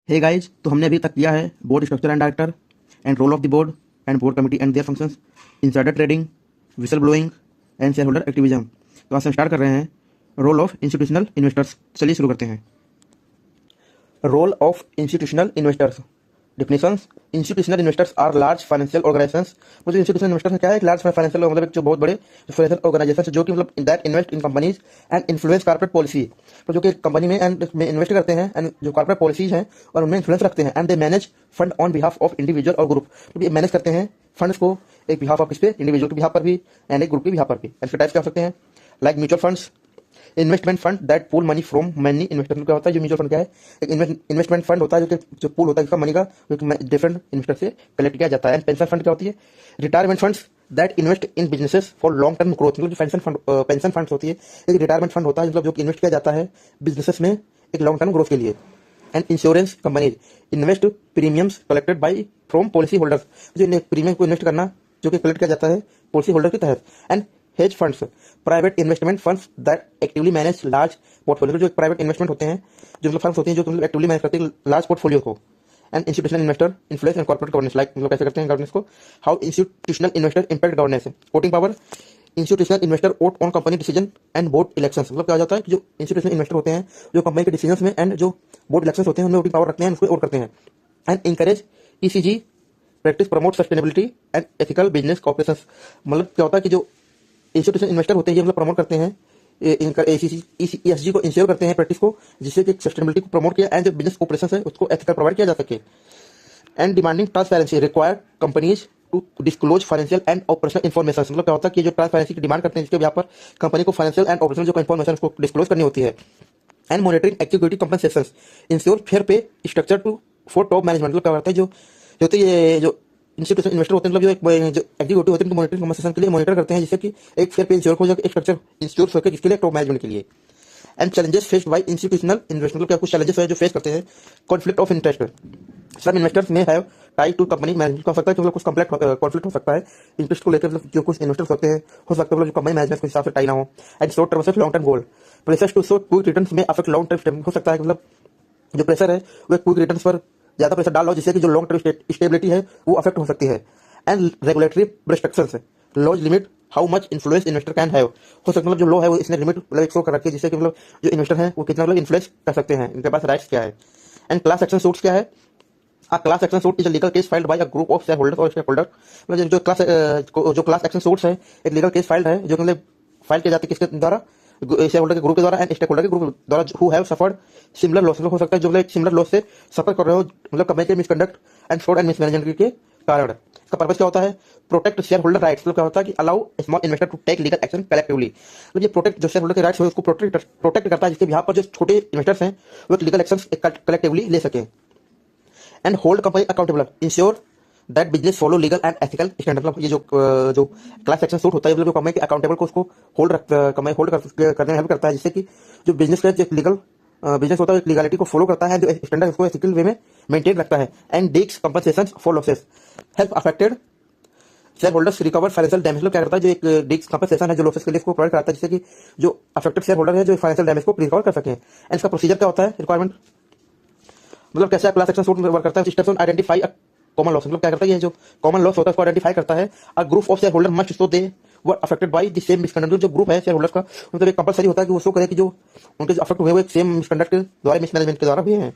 Hey guys, तो हमने अभी तक किया है board structure and director and role of the board and board committee and their functions, insider trading, whistle blowing and share holder activism. तो आज से स्टार्ट कर रहे हैं रोल ऑफ इंस्टीट्यूशनल इन्वेस्टर्स। चलिए शुरू करते हैं। Role of institutional investors. Definitions. Institutional investors are large financial organisations. वो जो इंस्टीट्यूशनल इन्वेस्टर्स क्या है, एक लार्ज फाइनेंशियल मतलब एक जो बहुत बड़े फाइनेंशियल ऑर्गेनाइजेशन जो कि मतलब that invest in companies and influence corporate policy. तो जो कि कंपनी में एंड में इन्वेस्ट करते हैं एंड जो कॉर्पोरेट पॉलिसीज हैं और उनमें इन्फ्लुएंस रखते हैं and they manage fund on behalf of individual और ग्रुप। तो ये मैनेज करते हैं फंड्स को एक बिहाफ ऑफ किस पे, इंडिविजुअल के बिहाफ पर भी एंड एक ग्रुप के बिहाफ पर भी। इसके टाइप्स क्या हो सकते हैं, like mutual funds, investment fund that pool money from many investor. क्या होता है जो म्यूचुअल फंड क्या है, एक इन्वेस्टमेंट फंड होता है जो पूल होता है जिसका मनी का डिफरेंट इन्वेस्टर से कलेक्ट किया जाता है। एंड पेंशन फंड क्या होती है, retirement funds that invest in businesses for long term growth. मतलब पेंशन फंड होती है, एक रिटायरमेंट फंड होता है मतलब जो इन्वेस्ट किया जाता है बिजनेसेस में एक लॉन्ग टर्म ग्रोथ के लिए। And insurance companies invest premiums collected by from policy holders. जो प्रीमियम को इन्वेस्ट करना जो कि कलेक्ट किया जाता है पॉलिसी होल्डर के तहत। And hedge funds, private investment funds that actively manage large portfolio. जो प्राइवेट इन्वेस्टमेंट होते हैं जो मतलब फंड्स होते हैं जो मतलब एक्टिवली मैनेज करते हैं लार्ज पोर्टफोलियो को। And institutional investor influence and corporate governance, like मतलब कैसे करते हैं गवर्नेंस को, how institutional investor impact governance. Voting power, institutional investor vote on company decision and board elections. मतलब क्या हो जाता है कि जो इंस्टीट्यूशनल इन्वेस्टर होते हैं जो कंपनी के डिसीजन में एंड जो बोर्ड इलेक्शंस होते हैं उनमें वोटिंग पावर रखते हैं, उसको वोट करते हैं। And encourage ECG practice promote sustainability and ethical business corporation. मतलब क्या होता है कि जो इंस्टीट्यूशनल इन्वेस्टर होते हैं ये मतलब प्रमोट करते हैं ESG को इंश्योर करते हैं प्रैक्टिस को, जिससे कि सस्टेनेबिलिटी को प्रमोट किया एंड जो बिजनेस कॉर्पोरेशन है उसको एथिकल प्रोवाइड किया जा सके। And demanding transparency require companies to disclose financial and operational information. मतलब क्या होता है कि जो ट्रांसपेरेंसी की डिमांड करते हैं जिसके यहाँ पर कंपनी को फाइनेंशियल एंड ऑपरेशनल जो इन्फॉर्मेशन उसको डिस्क्लोज करनी होती है। And monitoring activity compensation ensure fair pay structure to for top management. मतलब क्या होता है जो होते ये जो इंस्टीट्यूशन इन्वेस्टर होते हैं मतलब जो एग्जीक्यूटिव होते हैं मॉनिटरिंग कंपनसेशन के लिए मॉनिटर करते हैं जिससे कि एक फेयर पे इंश्योर हो जाए, एक स्ट्रक्चर इंश्योर हो जिसके लिए टॉप मैनेजमेंट के लिए। And challenges faced by institutional investment. क्या कुछ चैलेंजेस है जो फेस करते हैं, conflict of interest. Some investors में have tie to company management. हो सकता है कि मतलब कुछ कॉन्फ्लिक्ट हो सकता है इंटरेस्ट को लेकर, मतलब जो कुछ इन्वेस्टर्स होते हैं हो सकता है मतलब जो कंपनी मैनेजमेंट के हिसाब से टाई ना हो। And short term versus long term goal, pressure to show quick returns में अफेक्ट लॉन्ग टर्म। हो सकता है कि मतलब जो प्रेशर है वो क्विक रिटर्न्स पर ज्यादा प्रेशर डाल लो जिससे कि जो लॉन्ग टर्म स्टेबिलिटी है वो अफेक्ट हो सकती है। And regulatory restrictions, laws limit how much influence investor can have. हो सकता है मतलब जो लॉ है वो इसने लिमिट मतलब एक शो कर रखी है जिससे कि मतलब जो इन्वेस्टर है वो कितना मतलब इन्फ्लुएंस कर सकते हैं, इनके पास राइट्स क्या है। एंड क्लास एक्शन सूट्स क्या है, a class action suit is a legal case filed by a group of shareholders or stakeholder। मतलब जो क्लास एक्शन सूट्स है एक लीगल केस फाइल्ड है जो मतलब फाइल किया जाता है किसके द्वारा, शेयर होल्डर के ग्रुप के द्वारा एंड स्टेक होल्डर के ग्रुप द्वारा who have suffered similar loss. हो सकता है जो मतलब सिमिलर लॉस से सफर कर रहे हो मतलब कंपनी के misconduct and fraud and mismanagement के कारण। इसका पर्पस क्या होता है, प्रोटेक्ट शेयर होल्डर राइट्स। मतलब क्या होता है कि allow small investor to take legal action collectively. मतलब ये प्रोटेक्ट जो शेयर होल्डर के राइट्स है उसको प्रोटेक्ट करता है जिसके यहाँ पर जो छोटे इन्वेस्टर्स हैं वो लीगल एक्शन कलेक्टिवली ले सकें। And hold company accountable, ensure that business follow legal and ethical standard. मतलब ये जो क्लास एक्शन सूट होता है मतलब जो कंपनी के अकाउंटेबल को उसको कंपनी होल्ड करने में हेल्प करता है जिससे कि जो बिजनेस का लीगल बिजनेस होता है लीगलिटी को फॉलो करता है, जो स्टैंडर्ड उसको एथिकल वे में मेंटेन रखता है। And Dix compensation for losses, help affected share holders recover financial damage. क्या करता है जो एक डिक्स कंपनसेशन है जो लॉसेस के लिए इसको प्रोवाइड कराता है जिससे कि जो अफेक्टेड शेयर होल्डर है जो फाइनेंशियल डैमेज को रिकवर कर सके। एंड इसका प्रोसीजर क्या होता है, रिक्वायरमेंट मतलब कैसे क्लास एक्शन सूट वर्क करता है, steps on identify common loss. मतलब क्या करता है ये जो कॉमन लॉस होता है उसको आइडेंटिफाई करता है। A group of share holder must show they were affected by the same misconduct. जो ग्रुप है शेयर होल्डर्स का मतलब एक कंपलसरी होता है कि वो शो करे कि जो उनके जो अफेक्ट हुए वो एक सेम मिसकंडक्ट द्वारा मिसमैनेजमेंट के द्वारा हुए हैं।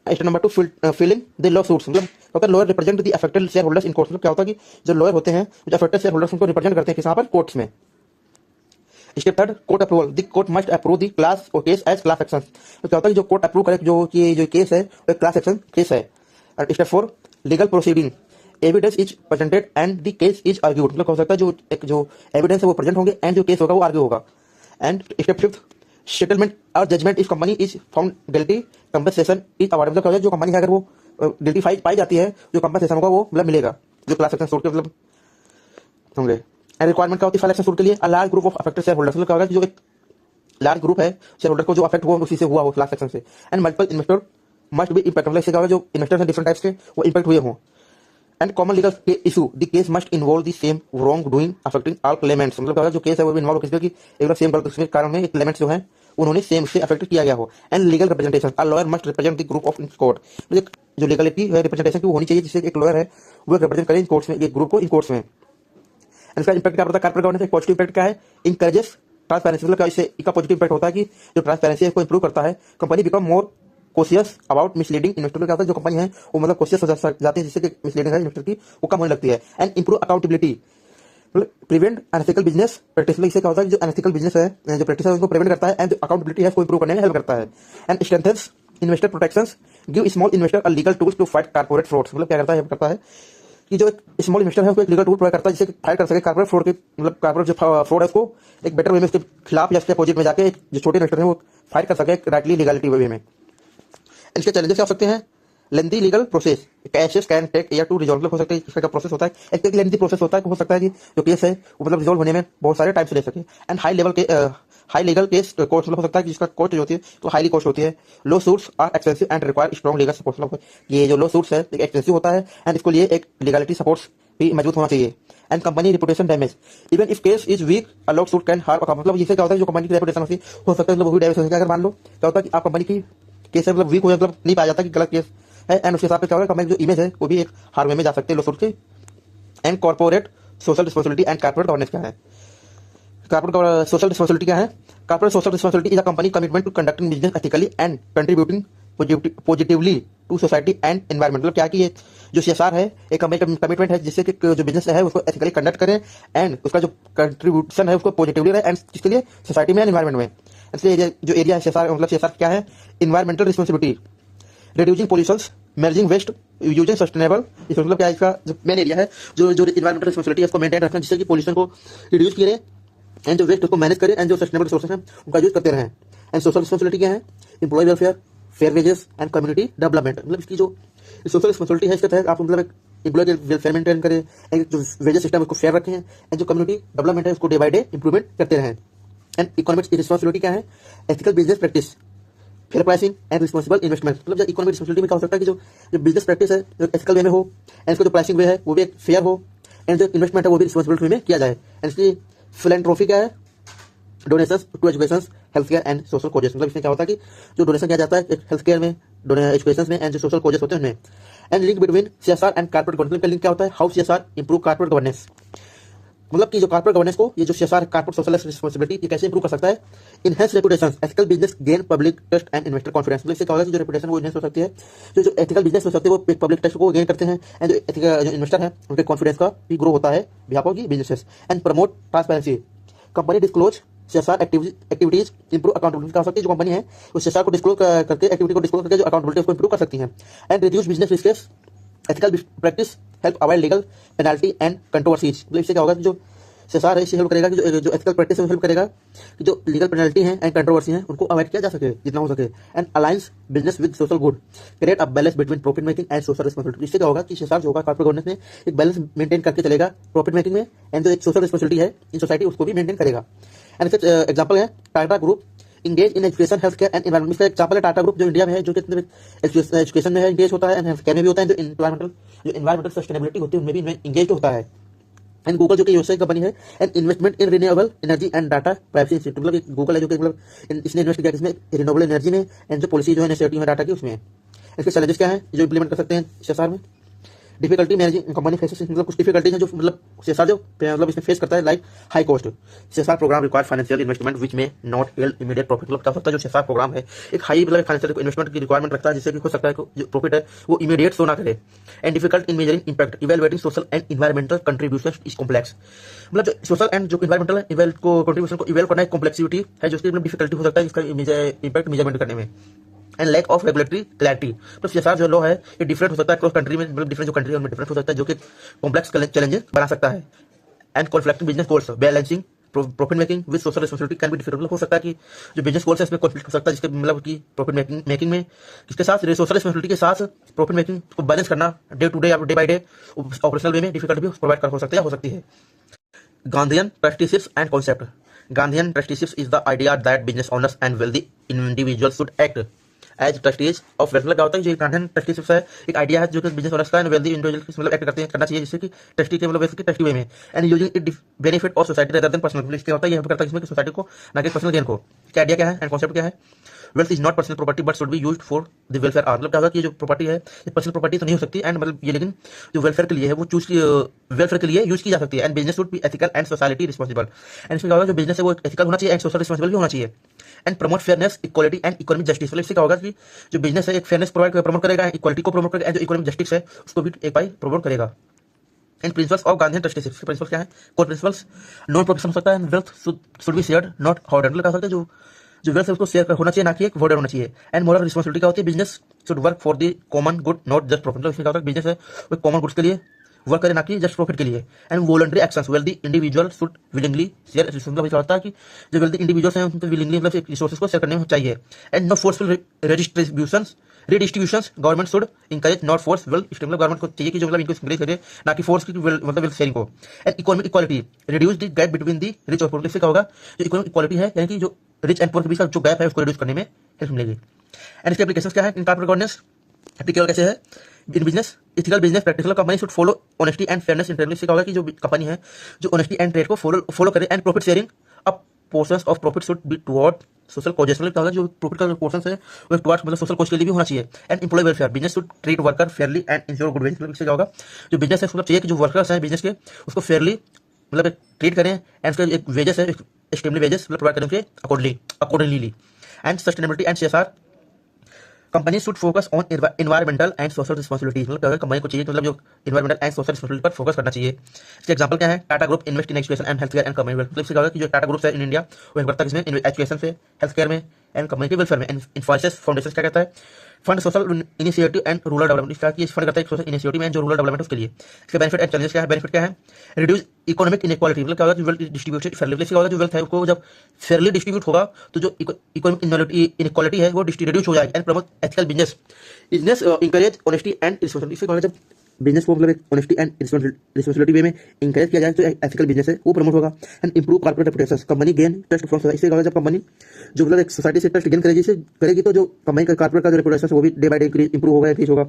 Step number 2 filing the law suits. मतलब होता है lawyer represent the affected share holders in court. मतलब क्या होता है कि जो लॉयर होते हैं जो अफेक्टेड शेयर होल्डर्स उनको रिप्रेजेंट करते हैं किस यहाँ पर कोर्ट्स में। Step 3 court approval, the court must approve the class और केस एज क्लास एक्शन। तो क्या होता है कि जो कोर्ट अप्रूव करे जो कि जो केस है वो एक क्लास एक्शन केस है। और step 4 legal proceeding, evidence is presented and the case is argued. मतलब हो सकता है जो एविडेंस है वो प्रेजेंट होंगे एंड जो केस होगा वो आर्ग्यू होगा। एंड स्टेप 5 सेटलमेंट और judgement if company is found guilty compensation is award. मतलब क्या होता है जो कंपनी है अगर वो गिल्टी पाई जाती है जो कंपनसेशन होगा वो मतलब मिलेगा जो क्लास एक्शन सूट के मतलब होंगे। एंड रिक्वायरमेंट क्या होती है फाइल एक्शन सूट के लिए, a large group of affected share holders. मतलब क्या होगा कि जो एक लार्ज ग्रुप है शेयर होल्डर को जो अफेक्ट हुआ उसी से हुआ हो क्लास एक्शन से। And multiple investor must be impact. मतलब इससे क्या होगा जो इन्वेस्टर्स हैं डिफरेंट टाइप्स के वो इम्पैक्ट हुए हों। And common legal issue, the case must involve the same wrong doing affecting all Clements. मतलब क्या होगा जो केस है वो इन्वॉल्व किसी की एक सेम गलत उसके कारण में क्लेमेंट्स जो है उन्होंने सेम से अफेक्ट किया गया हो। And legal representation, a lawyer must represent the group of in court, मतलब जो लीगलिटी है रिप्रेजेंटेशन की वो होनी चाहिए, जिससे एक लॉयर है वो रिप्रेजेंट करे इन कोर्ट्स में, एक ग्रुप को इन कोर्ट्स में। एंड इसका इम्पैक्ट क्या होता है कॉर्पोरेट गवर्नेंस, एक पॉजिटिव इम्पैक्ट क्या है, इंकरेजेस ट्रांसपेरेंसी, मतलब इससे इसका पॉजिटिव इम्पैक्ट होता है कि जो ट्रांसपेरेंसी है इसको इंप्रूव करता है। Company become more cautious about misleading investor, क्या होता है जो कंपनी है वो मतलब कोशियस हो जाती है, जिससे कि मिसलीडिंग है इन्वेस्टर की वो कम होने लगती है। एंड इंप्रूव अकाउंटेबिलिटी, मतलब प्रिवेंट अनएथिकल बिजनेस प्रैक्टिस, इससे क्या होता है जो अनएथिकल बिजनेस है जो प्रैक्टिस है उसको प्रिवेंट करता है। एंड जो अकाउंटेबिलिटी है उसको इंप्रूव करने में हेल्प करता है। And strengthens investor protections, give small investor a legal tools to fight corporate frauds, मतलब क्या करता है, हेल्प करता है कि जो एक स्मॉल इन्वेस्टर है उसको एक लीगल टूल प्रोवाइड करता है जिससे फाइट कर सके कॉर्पोरेट फ्रॉड के, मतलब कॉर्पोरेट जो फ्रॉड है उसको एक बेटर वे में उसके खिलाफ या उसके अपोजिट में जाके जो छोटे इन्वेस्टर है वो फाइट कर सके राइटली लीगलिटी वे में। इसके चैलेंजेस क्या हो सकते हैं, lengthy legal process, cases can take year to resolve, हो सकता है इसका प्रोसेस होता है एक लेंथी प्रोसेस होता है, हो सकता है कि जो केस है वो मतलब रिजॉल्व होने में बहुत सारे टाइम से ले सके। And high legal case cost, मतलब हो सकता है कि जिसका कॉस्ट जो होती है तो हाईली कॉस्ट होती है। Lawsuits are expensive and require strong legal support, मतलब ये जो लो सूट्स है एक्सपेंसिव होता है एंड इसको लिए एक लीगलिटी सपोर्ट भी मजबूत होना चाहिए। And company reputation damage, even if case is weak a law suit can harm, मतलब इससे क्या होता है जो कंपनी की रेपुटेशन होती है हो सकता है मतलब वो भी डैमेज हो सकता है। अगर मान लो क्या होता है कि आप कंपनी की केस है मतलब वीक हो जाए, मतलब नहीं पाया जाता कि गलत केस है, एंड उसके हिसाब से क्या होगा कंपनी जो इमेज है वो भी एक हार्म में जा सकते हैं लो सूट से। And corporate social responsibility and corporate governance क्या है, कॉर्पोरेट सोशल रिस्पॉन्सिबिलिटी क्या है, corporate social responsibility is a company commitment to conducting business ethically and contributing positively to society and environment, मतलब क्या कि ये जो सीएसआर है एक कंपनी का कमिटमेंट है जिससे कि जो बिजनेस है उसको एथिकली कंडक्ट करें एंड उसका जो कंट्रीब्यूशन है उसको पॉजिटिवली रहे एंड किसके लिए, सोसाइटी में एनवायरमेंट में। इसलिए जो एरिया है सीएसआर, मतलब सीएसआर क्या है, environmental responsibility, reducing pollutions, managing waste, using sustainable, इसका मतलब क्या है, इसका जो मेन एरिया है जो इन्वायरमेंटल रिस्पॉन्सिबिलिटी है उसको मेंटेन रखना जिससे कि पॉल्यूशन को रिड्यूस करें एंड जो वेस्ट उसको मैनेज करें एंड जो सस्टेनेबल रिसोर्सेज हैं उनका यूज करते रहें। एंड सोशल रिस्पॉन्सिबिलिटी क्या है, employ welfare, fair wages and community development, मतलब इसकी जो सोशल रिस्पॉन्सिबिलिटी है इसके तहत आप मतलब एक एम्प्लॉय के वेलफेयर मेंटेन करें एंड जो वेजेस सिस्टम है उसको फेयर रखें एंड जो कम्युनिटी डेवलपमेंट है उसको डे बाय डे इंप्रूवमेंट करते रहें। एंड इकोनॉमिक रिस्पॉन्सिबिलिटी क्या है, ethical business practice, fair pricing and responsible investment, मतलब जो इकोनॉमिक रिस्पॉन्सिबिलिटी में क्या हो सकता है कि जो बिजनेस प्रैक्टिस है जो एथिकल वे में हो एंड इसका जो प्राइसिंग वे है वो भी एक फेयर हो एंड जो इन्वेस्टमेंट है वो भी रिस्पॉन्सिबल वे में किया जाए। एंड इसलिए फिलैंथ्रोपी क्या है, donation to education, health care and social causes, मतलब इसमें क्या होता है कि जो डोनेशन किया जाता है हेल्थ केयर में, एजुकेशन में एंड जो सोशल कोजेस होते हैं उनमें। And link between CSR and corporate governance का लिंक क्या होता है, how CSR improve corporate governance, मतलब कि जो कॉर्पोरेट गवर्नेंस को ये जो सीएसआर कॉर्पोरेट सोशल रिस्पॉन्सिबिलिटी ये कैसे इंप्रूव कर सकता है, enhance reputation, ethical business gain public trust and investor confidence, मतलब इससे क्या होगा कि जो रेपुटेशन वो इनहेंस हो सकती है, जो एथिकल बिजनेस हो सकते हैं वो पब्लिक ट्रस्ट को गेन करते हैं एंड जो इन्वेस्टर है उनके कॉन्फिडेंस का भी ग्रो होता है behalf of businesses. And promote transparency, company disclose CSR activities improve accountability, का हो सकती है जो कंपनी है उस सीएसआर को डिस्क्लोज करके एक्टिविटी को डिस्क्लोज करके जो अकाउंटेबिलिटी उसको इंप्रूव कर सकती है। And reduce business risk, ethical practice help avoid legal penalty and controversies, मतलब इससे क्या होगा कि जो सीएसआर है इससे हेल्प करेगा कि जो एथिकल प्रैक्टिस है वो हेल्प करेगा कि जो लीगल पेनल्टी है एंड कंट्रोवर्सी है उनको अवॉइड किया जा सके जितना हो सके। And alliance business with social good, create a balance between profit making and social responsibility, इससे क्या होगा कि सीएसआर जो होगा कॉर्पोरेट गवर्नेंस में एक बैलेंस मेंटेन करके चलेगा प्रॉफिट मेकिंग में एंड जो एक सोशल रिस्पॉन्सिबिलिटी है इन सोसाइटी उसको भी मेंटेन करेगा। एंड इसका एग्जाम्पल है Tata group engage in education health care and environment, इसका एग्जाम्पल है टाटा ग्रुप जो इंडिया में है जो कि एजुकेशन में है इंगेज होता है एंड हेल्थ केयर में भी होता है, जो एनवायरमेंटल सस्टेनेबिलिटी होती है उनमें भी इंगेज होता है। एंड गूगल जो कि यूएसए कंपनी है and investment in renewable energy and data privacy institute, मतलब गूगल है जो कि मतलब इसने इन्वेस्ट किया इसमें रिन्यूएबल एनर्जी में एंड जो पॉलिसी जो है इनिशिएटिव है डाटा की उसमें। इसके चैलेंजेस क्या है जो इंप्लीमेंट कर सकते हैं सीएसआर में, डिफिकल्टी मैनेजिंग कंपनी फेसेस, मतलब कुछ डिफिकल्टी है जो मतलब सीएसआर जो मतलब इसमें फेस करता है, like high cost, CSR program require financial investment which may not yield immediate profit, मतलब क्या हो सकता है जो सीएसआर प्रोग्राम है एक हाई मतलब फाइनेंशियल इन्वेस्टमेंट की रिक्वायरमेंट रखता है जिससे कि हो सकता है जो प्रॉफिट है वो इमीडिएट शो ना करे। And difficult in measuring impact, evaluating social and environmental contribution is complex, मतलब जो सोशल एंड जो एनवायरमेंटल कंट्रीब्यूशन को इवैल्यूएट करना एक कॉम्प्लेक्सिटी है जो उसकी मतलब डिफिकल्टी हो सकता है इसका इंपैक्ट मेजरमेंट करने में। And lack of regulatory clarity, तो सीएसआर जो लॉ है ये डिफरेंट हो सकता है क्रॉस कंट्री में, मतलब डिफरेंट जो कंट्री है उनमें डिफरेंट हो सकता है जो कि कॉम्प्लेक्स चैलेंजेस बना सकता है। And conflicting business goals, balancing profit making with social responsibility can be difficult, हो सकता है कि जो बिजनेस गोल्स है इसमें कॉन्फ्लिक्ट हो सकता है जिसके मतलब कि प्रॉफिट मेकिंग में इसके साथ सोशल रिस्पॉन्सिबिलिटी के साथ प्रॉफिट मेकिंग को बैलेंस करना डे टू डे या डे बाय डे ऑपरेशनल वे में डिफिकल्ट भी प्रोवाइड कर हो सकती है हो सकती है। Gandhian prestigious and concept, Gandhian prestigious is the idea that business owners and wealthy individuals should act as trustees of wealth. क्या होता है, जो ट्रांजेक्शन ट्रस्टीशिप है एक आइडिया है जो कि बिजनेस ओनर्स का एंड वेल्दी इंडिविजुअल मतलब एक्ट करते हैं करना चाहिए, जिससे कि ट्रस्टी के मतलब वैसे ट्रस्टी वे में and using it benefit of society rather than personal. इसके होता है ये करता है इसमें कि सोसाइटी को ना कि पर्सनल गेन को। क्या आइडिया क्या है एंड कॉन्सेप्ट क्या है, wealth is not personal property but should be used for the welfare are. मतलब क्या होगा कि जो प्रॉपर्टी है ये पर्सनल प्रॉपर्टी तो नहीं हो सकती एंड मतलब ये लेकिन जो वेलफेयर के लिए है वो वेलफेयर के लिए यूज की जा सकती है and business should be ethical and society responsible. And इसमें क्या होगा जो बिजनेस है वो एथिकल होना चाहिए एंड सोशल रिस्पॉन्सिबल भी होना चाहिए and promote fairness equality and economic justice. मतलब इससे क्या होगा कि जो बिजनेस है एक फेयरनेस प्रमोट करेगा, इक्वालिटी को प्रमोट करेगा एंड जो इकोनॉमिक जस्टिस है उसको भी एक बाई प्रमोट करेगा। And principles of Gandhi trusteeship, principles क्या है, कोर प्रिंसिपल्स नॉन प्रोफेशनल हो सकता है, wealth should be shared not hoarded. क्या सकता है जो वेल्थ है उसको शेयर होना चाहिए ना कि एक होर्डेड होना चाहिए। एंड मोरल रिस्पॉन्सिबिलिटी क्या होती है, business should work for the common good not just profit. मतलब इसमें क्या होता है बिजनेस है वो कॉमन गुड्स के लिए वर्क करे ना कि जस्ट प्रॉफिट के लिए। And voluntary actions well the individual should willingly share. मतलब क्या होता है कि जो वेल द इंडिविजुअल्स हैं उनको विलिंगली मतलब रिसोर्सेज को शेयर करने चाहिए। And no forceful redistributions government should encourage not force wealth. मतलब गवर्नमेंट को चाहिए कि जो मतलब इनको इंकरेज करे ना कि फोर्स की मतलब वेल्थ शेयरिंग को। And economic equality reduce the gap between the rich और पुअर। इससे क्या होगा जो इकोनॉमिक इक्वालिटी है यानी कि जो रिच एंड पुअर के बीच का जो गैप है उसको रिड्यूस करने में हेल्प मिलेगी। एंड इसके एप्लीकेशंस क्या है, इन कॉर्पोरेट गवर्नेंस एप्लीकेबल कैसे है in business, ethical business practical company should follow honesty and fairness in trade. होगा कि जो कंपनी है जो ऑनेस्टी एंड ट्रेड को फॉलो करे and profit sharing up portions of profit should be toward social causes. मतलब क्या होगा जो प्रॉफिट का पोर्शन है वो टुवर्ड्स मतलब सोशल कॉज के लिए भी होना चाहिए। And employee welfare, business should treat worker fairly and ensure good wage. मतलब इससे क्या होगा जो बिजनेस है मतलब चाहिए कि जो वर्कर्स हैं बिजनेस के उसको फेयरली मतलब ट्रीट करें एंड उसका एक वेजेस है स्टेबल वेजेस मतलब प्रोवाइड करें accordingly. And sustainability and CSR, company should focus on environmental and social responsibilities. मतलब कंपनी को चाहिए मतलब जो एनवायरमेंट एंड सोशल रिस्पॉन्सिबिलिटी पर फोकस करना चाहिए। इसके एग्जांपल क्या है, Tata group invest in education and health care and community. मतलब इससे क्या होगा कि जो टाटा ग्रुप है इन इंडिया वो इन्वेस्ट करता है इसमें एजुकेशन से, हेल्थ केयर में एंड कम्युनिटी वेलफेयर में। एंड इन्फोसिस फाउंडेशन क्या कहता है, fund social initiative and rural development. इसका कि फंड करता है सोशल इनिशिएटिव एंड जो रूरल डेवलपमेंट उसके लिए। इसके बेनिफिट एंड चैलेंजेस क्या है, बेनिफिट क्या है, रिड्यूस इकोनॉमिक इनइक्वालिटी। मतलब क्या होगा जो वेल्थ डिस्ट्रीब्यूशन फेयरली होगा, जो वेल्थ है उसको जब फेयरली डिस्ट्रीब्यूट होगा तो जो इकोनॉमिक इनइक्वालिटी है वो रिड्यूस हो जाएगी। And promote ethical business encourage honesty and responsibility. जब बिजनेस को मतलब ऑनेस्टी एंड रिस्पॉन्सिबिलिटी वे में इंकरेज किया जाए तो एथिकल बिजनेस है वो प्रमोट होगा। And improve corporate reputation, company gain trust from society. इससे जब कंपनी जो मतलब एक सोसाइटी से ट्रस्ट गेन करेगी तो जो कंपनी का कॉर्पोरेट का जो रेपुटेशन है वो भी डे बाय डे इंप्रूव होगा, इंक्रीज होगा।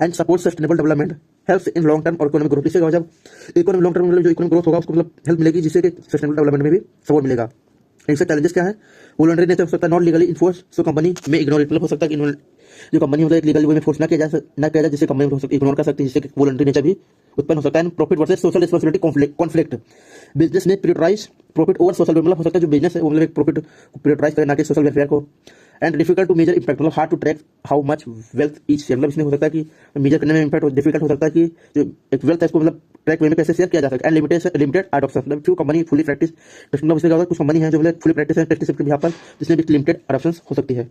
And support sustainable development helps in long term और इकोनॉमिक ग्रोथ। इससे जब इकोनॉमिक लॉन्ग टर्म मतलब जो इकोनॉमिक ग्रोथ होगा उसको मतलब हेल्प मिलेगी जिससे कि सस्टेनेबल डेवलपमेंट में भी सपोर्ट मिलेगा। इससे चैलेंजेस क्या है, वॉलंटरी नेचर हो सकता है, not legally enforce so company में इग्नोर इट। मतलब हो सकता है कि जो कंपनी मतलब एक लीगल वे में फोर्स ना किया जाए जिससे कंपनी इग्नोर कर सकती है, जिससे वॉलंटरी नेचर भी उत्पन्न हो सकता है। Profit versus social responsibility conflict, business ने प्रायोरिटाइज प्रॉफिट ओवर सोशल। मतलब हो सकता है जो बिजनेस है वो मतलब एक प्रॉफिट को प्रायोरिटाइज करे ना कि सोशल वेलफेयर को। And difficult to measure impact, मतलब hard to track how much wealth each share. मतलब इसमें हो सकता है कि मेजर करने में इंपैक्ट डिफिकल्ट हो सकता है कि जो एक वेल्थ है इसको मतलब ट्रैक वे में कैसे शेयर किया जा सकता है। एंड लिमिटेड एडॉप्शन, मतलब फ्यू कंपनी फुली प्रैक्टिस। मतलब इसमें क्या होगा कुछ कंपनी है जो मतलब फुली प्रैक्टिस है ट्रस्टीशिप के यहाँ पर जिसमें भी लिमिटेड एडॉप्शन हो सकती है।